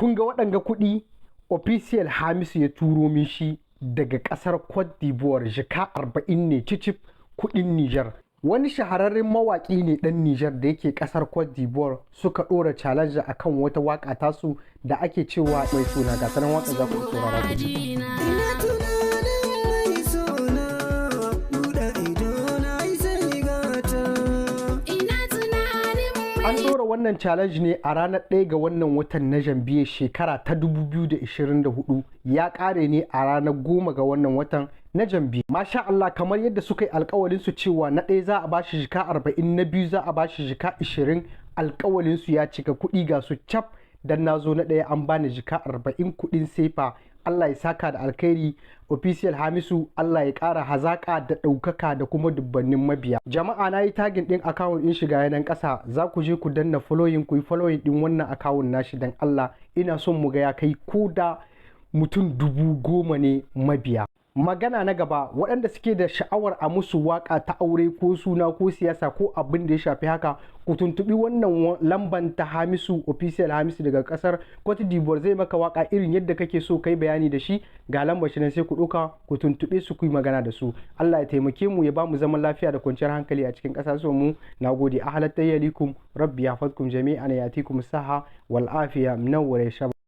kun ga waɗanga kuɗi official Hamisu ya turo min shi daga ƙasar Cote d'Ivoire, jika 40 ne cicif kuɗin Niger. Wani shahararren mawaƙi ne ɗan Niger da yake ƙasar Cote d'Ivoire suka ɗora challenge akan wata waƙa tasu da ake cewa mai suna, ga sanan waƙa za ku saurara ku. An ɗora wannan challenge ne a ranar 1 ga wannan watan na Janvier shekara ta 2024, ya ƙare ne a ranar 10 ga wannan watan na Janvier. Masha Allah, kamar yadda suka yi alƙawalin su cewa na ɗaya za a bashi jika 40, na biyu za a bashi jika 20, alƙawalin su ya cika, kuɗi ga su cap. Dan na zo na ɗaya an bani jika 40 kuɗin sefa. Allah ya saka da alkhairi official Hamisu, Allah ya ƙara hazaƙa da ɗaukaka da kuma dubbannin mabiya. Jama'a, na yi tagin ɗin akawun ɗin shiga yanan ƙasa, za ku je ku danna following, ku yi following ɗin wannan akawun nashi dan Allah. Ina son mu ga ya kai ko da mutum 10,000 ne mabiya. Magana na gaba, waɗanda suke da sha'awar a musu waƙa ta aure ko suna ko siyasa ko abin da ya shafi haka, ku tuntuɓi wannan lamban ta Hamisu, official Hamisu daga ƙasar Cote d'Ivoire, zai maka waƙa irin yadda kake so kai bayani da shi. Ga lambar shi nan sai ku ɗauka ku tuntuɓe su ku yi magana da su. Allah ya taimake mu, ya ba mu zaman lafiya da kwanciyar hankali a cikin ƙasashen mu. Nagode. Ahlat tayyalikum, rabbi yahfazkum jami'an, yatikum saha wal afiya, minawwar ya